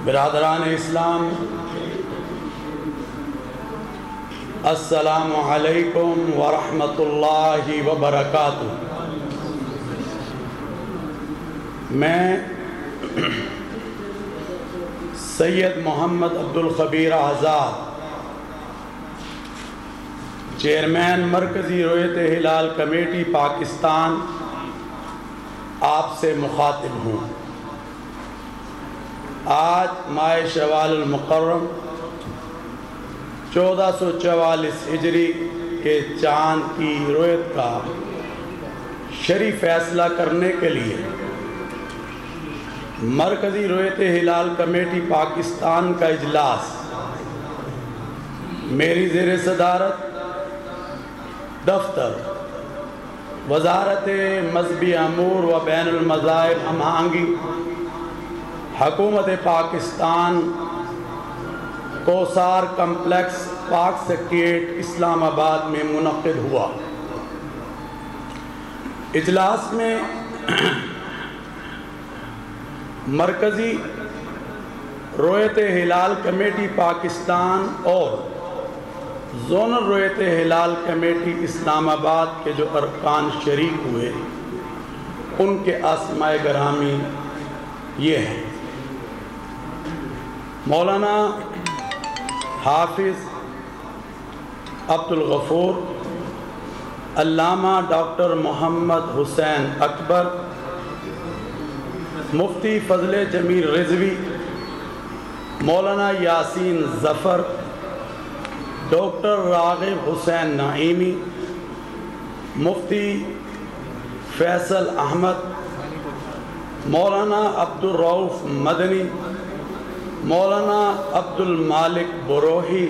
برادران اسلام، السلام علیکم ورحمۃ اللہ وبرکاتہ۔ میں سید محمد عبدالخبیر آزاد، چیئرمین مرکزی رؤیت ہلال کمیٹی پاکستان، آپ سے مخاطب ہوں۔ آج ماہ شوال المکرم 1444 ہجری کے چاند کی رؤیت کا شرعی فیصلہ کرنے کے لیے مرکزی رؤیت ہلال کمیٹی پاکستان کا اجلاس میری زیر صدارت دفتر وزارت مذہبی امور و بین المذاہب ہم آہنگی، حکومت پاکستان، کوثار کمپلیکس، پاک سیکریٹریٹ، اسلام آباد میں منعقد ہوا۔ اجلاس میں مرکزی رؤیت ہلال کمیٹی پاکستان اور زونل رؤیت ہلال کمیٹی اسلام آباد کے جو ارکان شریک ہوئے، ان کے اسماء گرامی یہ ہیں: مولانا حافظ عبدالغفور، علامہ ڈاکٹر محمد حسین اکبر، مفتی فضل جمیل رضوی، مولانا یاسین ظفر، ڈاکٹر راغب حسین نعیمی، مفتی فیصل احمد، مولانا عبدالرؤف مدنی، مولانا عبدالمالک بروہی،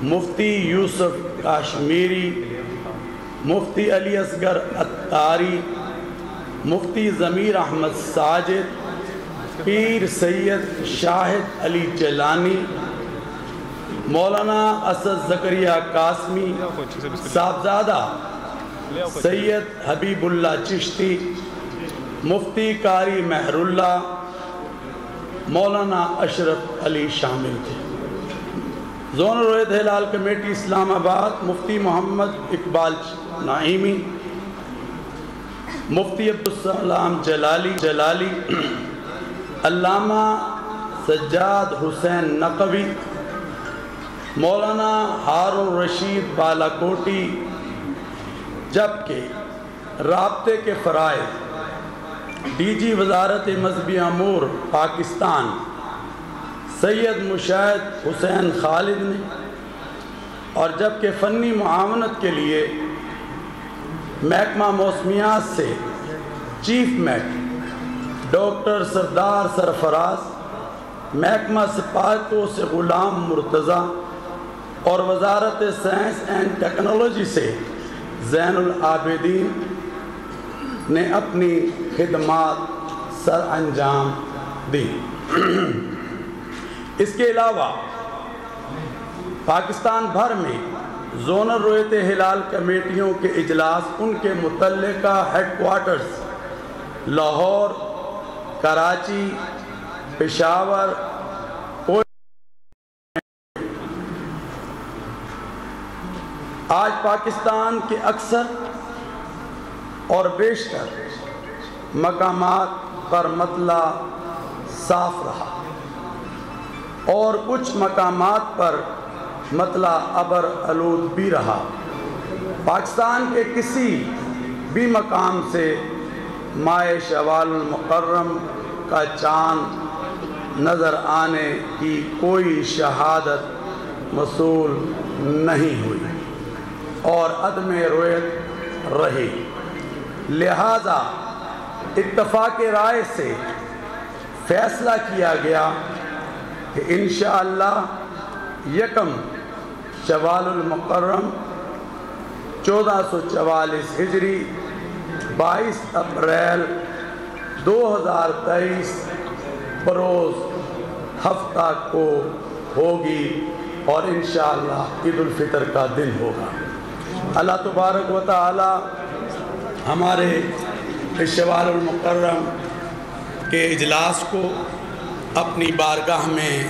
مفتی یوسف کاشمیری، مفتی علی اصغر عطاری، مفتی ضمیر احمد ساجد، پیر سید شاہد علی جیلانی، مولانا اسد زکریا قاسمی، صاحبزادہ سید حبیب اللہ چشتی، مفتی قاری مہر اللہ، مولانا اشرف علی شامل تھے۔ زونل رؤیت ہلال کمیٹی اسلام آباد مفتی محمد اقبال نعیمی، مفتی عبدالسلام جلالی، علامہ سجاد حسین نقوی، مولانا ہارون رشید بالاکوٹی، جبکہ رابطے کے فرائض ڈی جی وزارت مذہبی امور پاکستان سید مشاہد حسین خالد نے، اور جبکہ فنی معاونت کے لیے محکمہ موسمیات سے چیف میٹ ڈاکٹر سردار سرفراز، محکمہ سپاہیوں سے غلام مرتضیٰ، اور وزارت سائنس اینڈ ٹیکنالوجی سے زین العابدین نے اپنی خدمات سر انجام دی۔ اس کے علاوہ پاکستان بھر میں زونل رؤیت ہلال کمیٹیوں کے اجلاس ان کے متعلقہ ہیڈ کوارٹرز لاہور، کراچی، پشاور، آج پاکستان کے اکثر اور بیشتر مقامات پر مطلع صاف رہا، اور کچھ مقامات پر مطلع ابر آلود بھی رہا۔ پاکستان کے کسی بھی مقام سے ماہ شوال المکرم کا چاند نظر آنے کی کوئی شہادت موصول نہیں ہوئی اور عدم رؤیت رہی، لہذا اتفاق رائے سے فیصلہ کیا گیا کہ انشاءاللہ 1 شوال المکرم 1444 ہجری 22 اپریل 2023 بروز ہفتہ کو ہوگی، اور انشاءاللہ عید الفطر کا دن ہوگا۔ اللہ تبارک و تعالی ہمارے شوال المکرم کے اجلاس کو اپنی بارگاہ میں